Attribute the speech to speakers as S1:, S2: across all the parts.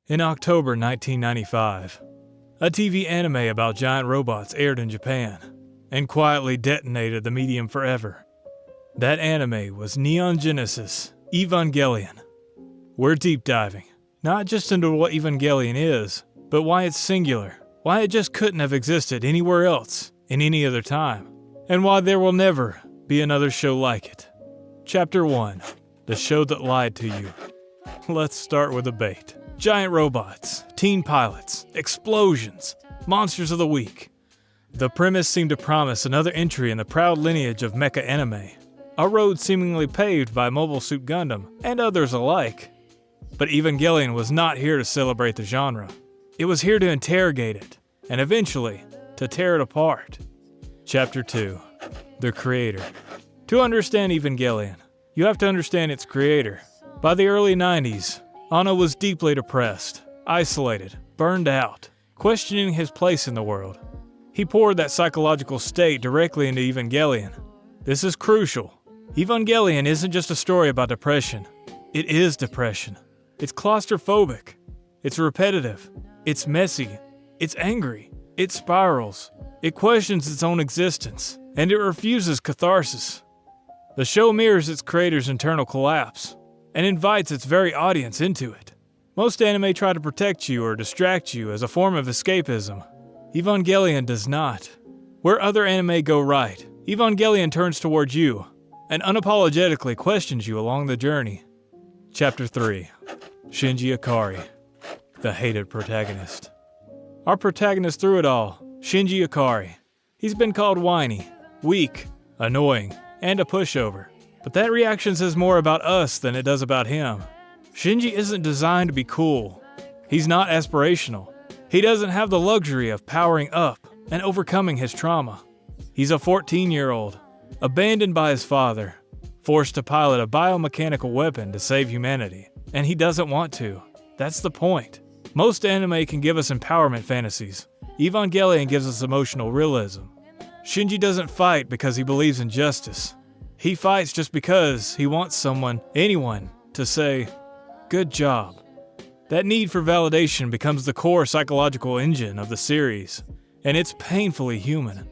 S1: In October 1995, a TV anime about giant robots aired in Japan and quietly detonated the medium forever. That anime was Evangelion. We're deep diving, not just into what Evangelion is, but why it's singular, why it just couldn't have existed anywhere else in any other time, and why there will never be another show like it. Chapter 1, the show that lied to you. Let's start with the bait. Giant robots, teen pilots, explosions, monsters of the week. The premise seemed to promise another entry in the proud lineage of mecha anime, a road seemingly paved by Mobile Suit Gundam and others alike. But Evangelion was not here to celebrate the genre. It was here to interrogate it, and eventually, to tear it apart. Chapter 2, the creator. To understand Evangelion, you have to understand its creator. By the early 90s, Anno was deeply depressed, isolated, burned out, questioning his place in the world. He poured that psychological state directly into Evangelion. This is crucial. Evangelion isn't just a story about depression. It is depression. It's claustrophobic. It's repetitive. It's messy. It's angry. It spirals. It questions its own existence, and it refuses catharsis. The show mirrors its creator's internal collapse and invites its very audience into it. Most anime try to protect you or distract you as a form of escapism. Evangelion does not. Where other anime go right, Evangelion turns towards you and unapologetically questions you along the journey. Chapter 3, Shinji Ikari, the hated protagonist. Our protagonist through it all, Shinji Ikari. He's been called whiny, weak, annoying, and a pushover. But that reaction says more about us than it does about him. Shinji isn't designed to be cool. He's not aspirational. He doesn't have the luxury of powering up and overcoming his trauma. He's a 14-year-old, abandoned by his father, forced to pilot a biomechanical weapon to save humanity, and he doesn't want to. That's the point. Most anime can give us empowerment fantasies. Evangelion gives us emotional realism. Shinji doesn't fight because he believes in justice. He fights just because he wants someone, anyone, to say, "Good job." That need for validation becomes the core psychological engine of the series, and it's painfully human.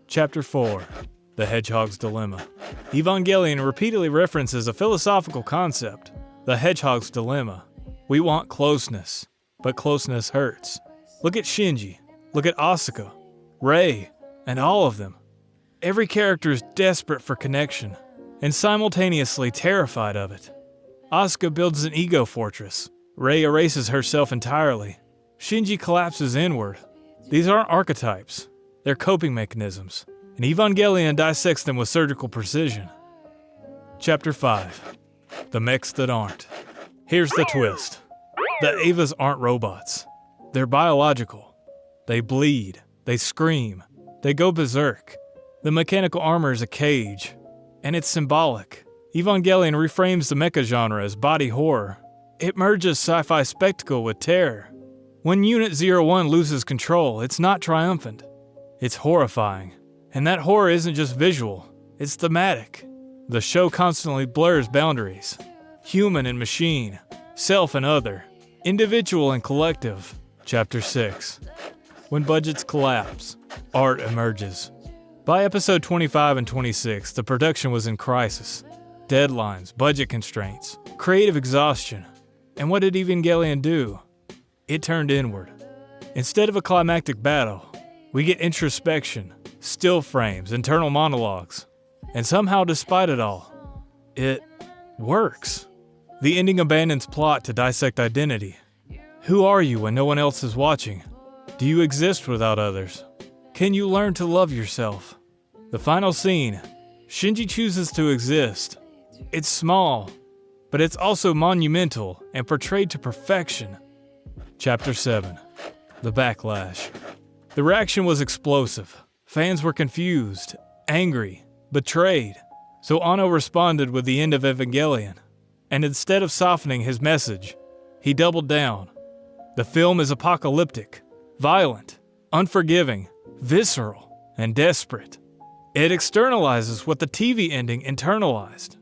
S1: Chapter 4, the Hedgehog's Dilemma. Evangelion repeatedly references a philosophical concept, the Hedgehog's Dilemma. We want closeness, but closeness hurts. Look at Shinji, look at Asuka, Rei, and all of them. Every character is desperate for connection, and simultaneously terrified of it. Asuka builds an ego fortress. Rei erases herself entirely. Shinji collapses inward. These aren't archetypes. They're coping mechanisms, and Evangelion dissects them with surgical precision. Chapter 5, the mechs that aren't. Here's the twist. The Evas aren't robots. They're biological. They bleed. They scream. They go berserk. The mechanical armor is a cage, and it's symbolic. Evangelion reframes the mecha genre as body horror. It merges sci-fi spectacle with terror. When Unit 01 loses control, it's not triumphant. It's horrifying. And that horror isn't just visual, it's thematic. The show constantly blurs boundaries. Human and machine, self and other, individual and collective. Chapter 6, when budgets collapse, art emerges. By episode 25 and 26, the production was in crisis. Deadlines, budget constraints, creative exhaustion. And what did Evangelion do? It turned inward. Instead of a climactic battle, we get introspection, still frames, internal monologues. And somehow, despite it all, it works. The ending abandons plot to dissect identity. Who are you when no one else is watching? Do you exist without others? Can you learn to love yourself? The final scene, Shinji chooses to exist. It's small, but it's also monumental and portrayed to perfection. Chapter 7, the backlash. The reaction was explosive. Fans were confused, angry, betrayed. So Anno responded with the end of Evangelion. And instead of softening his message, he doubled down. The film is apocalyptic, violent, unforgiving, visceral, and desperate. It externalizes what the TV ending internalized.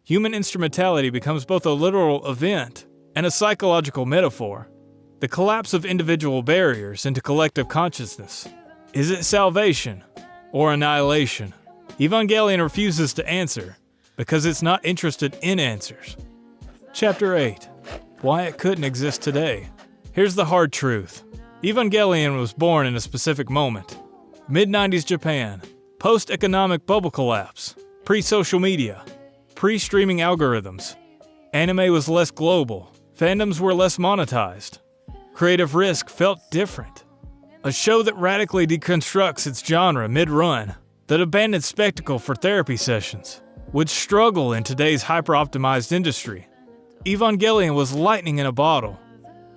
S1: Human instrumentality becomes both a literal event and a psychological metaphor. The collapse of individual barriers into collective consciousness. Is it salvation or annihilation? Evangelion refuses to answer because it's not interested in answers. Chapter 8. Why it couldn't exist today. Here's the hard truth. Evangelion was born in a specific moment. Mid-90s Japan. Post-economic bubble collapse. Pre-social media. Pre-streaming algorithms. Anime was less global. Fandoms were less monetized. Creative risk felt different. A show that radically deconstructs its genre mid-run, that abandoned spectacle for therapy sessions, would struggle in today's hyper-optimized industry. Evangelion was lightning in a bottle.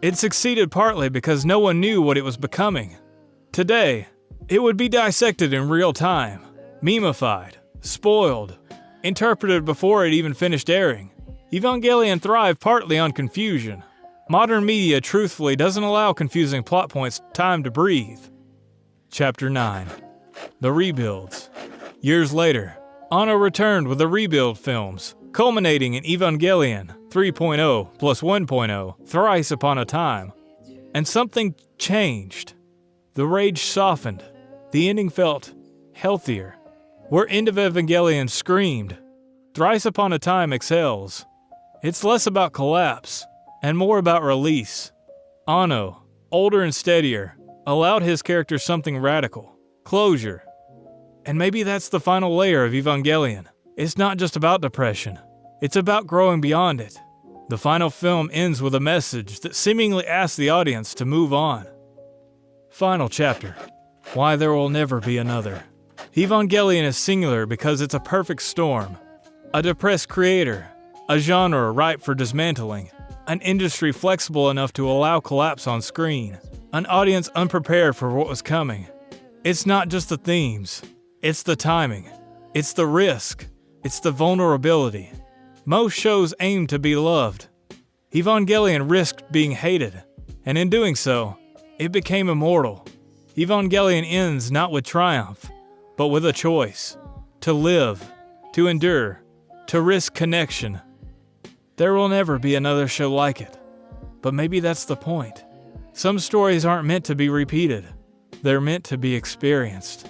S1: It succeeded partly because no one knew what it was becoming. Today, it would be dissected in real time, memeified, spoiled, interpreted before it even finished airing. Evangelion thrived partly on confusion. Modern media truthfully doesn't allow confusing plot points time to breathe. Chapter 9. The Rebuilds. Years later, Anno returned with the Rebuild films, culminating in Evangelion 3.0 plus 1.0 thrice upon a time. And something changed. The rage softened. The ending felt healthier. Where End of Evangelion screamed, Thrice upon a time exhales. It's less about collapse and more about release. Anno, older and steadier, allowed his character something radical. Closure. And maybe that's the final layer of Evangelion. It's not just about depression. It's about growing beyond it. The final film ends with a message that seemingly asks the audience to move on. Final chapter. Why there will never be another. Evangelion is singular because it's a perfect storm. A depressed creator. A genre ripe for dismantling. An industry flexible enough to allow collapse on screen. An audience unprepared for what was coming. It's not just the themes. It's the timing. It's the risk. It's the vulnerability. Most shows aim to be loved. Evangelion risked being hated, and in doing so, it became immortal. Evangelion ends not with triumph, but with a choice. To live, to endure, to risk connection. There will never be another show like it. But maybe that's the point. Some stories aren't meant to be repeated. They're meant to be experienced.